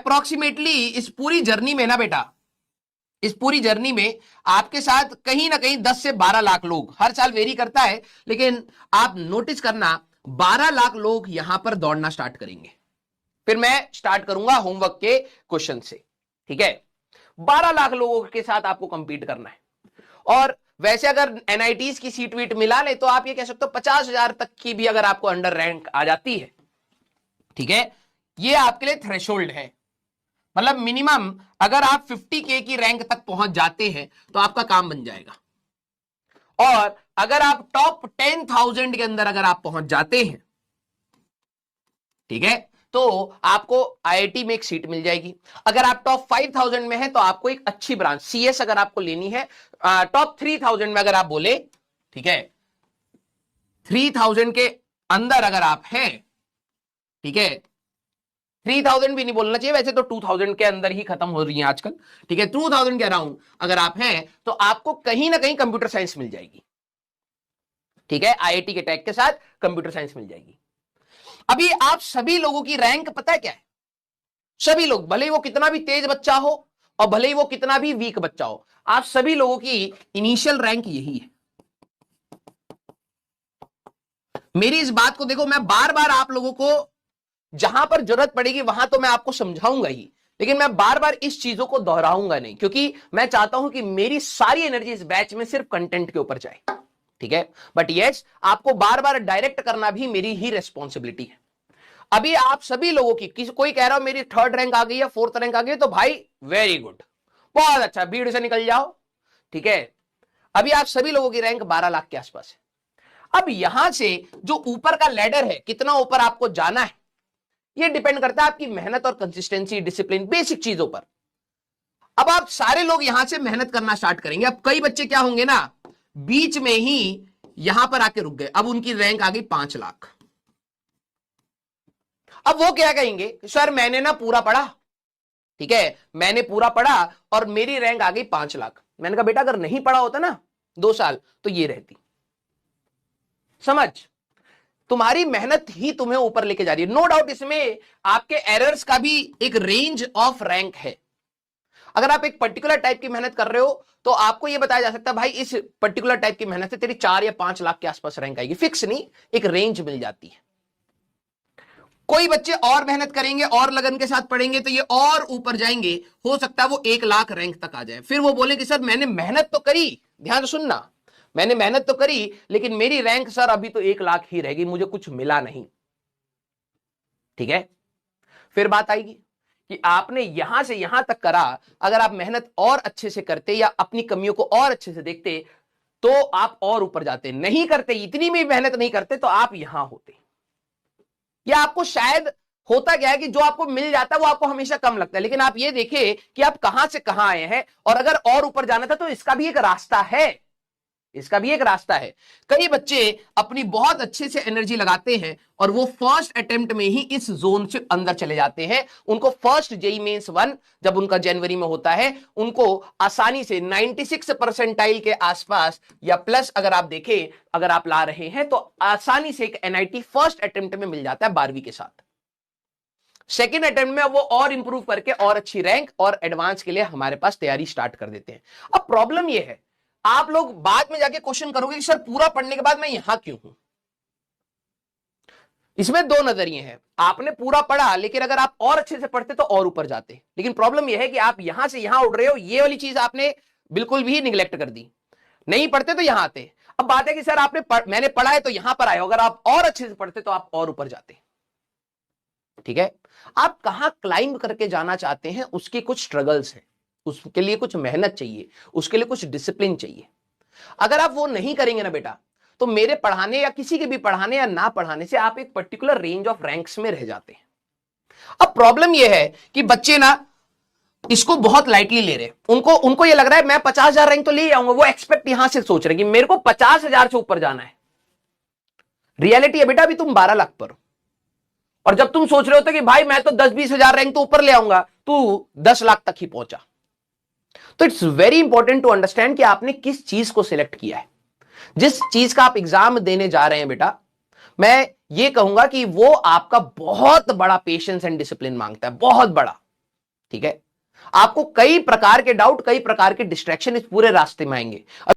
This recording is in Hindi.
अप्रोक्सीमेटली इस पूरी जर्नी में ना बेटा, इस पूरी जर्नी में आपके साथ कहीं ना कहीं 10 से 12 लाख लोग, हर साल वेरी करता है, लेकिन आप नोटिस करना 12 लाख लोग यहां पर दौड़ना स्टार्ट करेंगे। फिर मैं स्टार्ट करूंगा होमवर्क के क्वेश्चन से, ठीक है। 12 लाख लोगों के साथ आपको कंपीट करना है। और वैसे अगर एनआईटीज की सीट वीट मिला ले तो आप ये कह सकते हो 50,000 तक की भी अगर आपको अंडर रैंक आ जाती है, ठीक है, ये आपके लिए थ्रेशोल्ड है। मतलब मिनिमम अगर आप 50K की रैंक तक पहुंच जाते हैं तो आपका काम बन जाएगा। और अगर आप टॉप 10,000 के अंदर अगर आप पहुंच जाते हैं, ठीक है, तो आपको आईआईटी में एक सीट मिल जाएगी। अगर आप टॉप 5,000 में है तो आपको एक अच्छी ब्रांच सीएस अगर आपको लेनी है, टॉप 3,000 में अगर आप बोले, ठीक है, 3,000 के अंदर अगर आप हैं, ठीक है, 3,000 भी नहीं बोलना चाहिए, वैसे तो 2,000 के अंदर ही खत्म हो रही है आजकल, ठीक है, 2,000 के अराउंड अगर आप हैं तो आपको कहीं ना कहीं कंप्यूटर साइंस मिल जाएगी, ठीक है, आईआईटी के टैग के साथ कंप्यूटर साइंस मिल जाएगी। अभी आप सभी लोगों की रैंक पता है क्या है? सभी लोग, भले ही वो कितना भी तेज बच्चा हो और भले ही वो कितना भी वीक बच्चा हो, आप सभी लोगों की इनिशियल रैंक यही है। मेरी इस बात को देखो, मैं बार बार आप लोगों को जहां पर जरूरत पड़ेगी वहां तो मैं आपको समझाऊंगा ही, लेकिन मैं बार बार इस चीजों को दोहराऊंगा नहीं, क्योंकि मैं चाहता हूं कि मेरी सारी एनर्जी इस बैच में सिर्फ कंटेंट के ऊपर जाए, ठीक है। बट यस, आपको बार बार डायरेक्ट करना भी मेरी ही रेस्पॉन्सिबिलिटी है। अभी आप सभी लोगों की कोई कह रहा हो मेरी 3rd रैंक आ गई है, 4th रैंक आ गई है, तो भाई वेरी गुड, बहुत अच्छा, भीड़ से निकल जाओ, ठीक है। अभी आप सभी लोगों की रैंक 12 लाख के आसपास है। अब यहां से जो ऊपर का लैडर है, कितना ऊपर आपको जाना है, ये डिपेंड करता है आपकी मेहनत और कंसिस्टेंसी, डिसिप्लिन, बेसिक चीजों पर। अब आप सारे लोग यहां से मेहनत करना स्टार्ट करेंगे। अब कई बच्चे क्या होंगे ना, बीच में ही यहां पर आके रुक गए, अब उनकी रैंक आ गई 5 लाख। अब वो क्या कहेंगे, सर मैंने ना पूरा पढ़ा, ठीक है, मैंने पूरा पढ़ा और मेरी रैंक आ गई 5 लाख। मैंने कहा बेटा अगर नहीं पढ़ा होता ना 2 साल तो ये रहती। समझ, तुम्हारी मेहनत ही तुम्हें ऊपर लेके जा रही है, नो डाउट। इसमें आपके एरर्स का भी एक रेंज ऑफ रैंक है। अगर आप एक पर्टिकुलर टाइप की मेहनत कर रहे हो तो आपको यह बताया जा सकता है भाई इस पर्टिकुलर टाइप की मेहनत से तेरी 4 या 5 लाख के आसपास रैंक आएगी, फिक्स नहीं, एक रेंज मिल जाती है। कोई बच्चे और मेहनत करेंगे और लगन के साथ पढ़ेंगे तो ये और ऊपर जाएंगे, हो सकता है वो 1 लाख रैंक तक आ जाए। फिर वो बोले कि सर मैंने मेहनत तो करी, ध्यान से सुनना, मैंने मेहनत तो करी लेकिन मेरी रैंक सर अभी तो 1 लाख ही रहेगी, मुझे कुछ मिला नहीं, ठीक है। फिर बात आएगी कि आपने यहां से यहां तक करा, अगर आप मेहनत और अच्छे से करते या अपनी कमियों को और अच्छे से देखते तो आप और ऊपर जाते, नहीं करते, इतनी भी मेहनत नहीं करते तो आप यहां होते। या आपको शायद होता क्या है कि जो आपको मिल जाता है वो आपको हमेशा कम लगता है, लेकिन आप ये देखिए कि आप कहां से कहां आए हैं, और अगर और ऊपर जाना था तो इसका भी एक रास्ता है, इसका भी एक रास्ता है। कई बच्चे अपनी बहुत अच्छे से एनर्जी लगाते हैं और वो फर्स्ट अटेम्प्ट में ही इस जोन से अंदर चले जाते हैं। उनको फर्स्ट जेईई मेंस 1 जब उनका जनवरी में होता है, उनको आसानी से 96 परसेंटाइल के आसपास या प्लस अगर आप देखें, अगर आप ला रहे हैं तो आसानी से एक एनआईटी फर्स्ट अटेम्प्ट में मिल जाता है 12वीं के साथ। सेकेंड अटेम्प्ट में वो और इंप्रूव करके और अच्छी रैंक और एडवांस के लिए हमारे पास तैयारी स्टार्ट कर देते हैं। अब प्रॉब्लम ये है, आप लोग बाद में जाके क्वेश्चन करोगे कि सर पूरा पढ़ने के बाद मैं यहां क्यों हूं। इसमें 2 नजरिए हैं, आपने पूरा पढ़ा लेकिन अगर आप और अच्छे से पढ़ते तो और ऊपर जाते, लेकिन प्रॉब्लम यह है कि आप यहां से यहां उड़ रहे हो, ये वाली चीज आपने बिल्कुल भी निगलेक्ट कर दी, नहीं पढ़ते तो यहां आते। अब बात है कि सर मैंने पढ़ा है तो यहां पर आए हो, अगर आप और अच्छे से पढ़ते तो आप और ऊपर जाते, ठीक है। आप कहां क्लाइंब करके जाना चाहते हैं उसकी कुछ स्ट्रगल्स हैं, उसके लिए कुछ मेहनत चाहिए, उसके लिए कुछ डिसिप्लिन चाहिए। अगर आप वो नहीं करेंगे ना बेटा तो मेरे पढ़ाने या किसी के भी पढ़ाने या ना पढ़ाने से आप एक पर्टिकुलर रेंज ऑफ रैंक्स में रह जाते हैं। अब प्रॉब्लम यह है कि बच्चे ना इसको बहुत लाइटली ले रहे हैं, उनको ये लग रहा है मैं 50,000 रैंक तो ले आऊंगा, वो एक्सपेक्ट यहां से सोच रहे हैं कि मेरे को 50,000 से ऊपर जाना है। रियलिटी है बेटा अभी तुम 12 लाख पर, और जब तुम सोच रहे होते कि भाई मैं तो 10-20 हजार रैंक तो ऊपर ले आऊंगा, तू 10 लाख तक ही पहुंचा। तो it's very important to understand कि आपने किस चीज को सिलेक्ट किया है। जिस चीज का आप एग्जाम देने जा रहे हैं बेटा, मैं ये कहूंगा कि वो आपका बहुत बड़ा पेशेंस एंड डिसिप्लिन मांगता है, बहुत बड़ा। ठीक है, आपको कई प्रकार के डाउट, कई प्रकार के डिस्ट्रैक्शन इस पूरे रास्ते में आएंगे।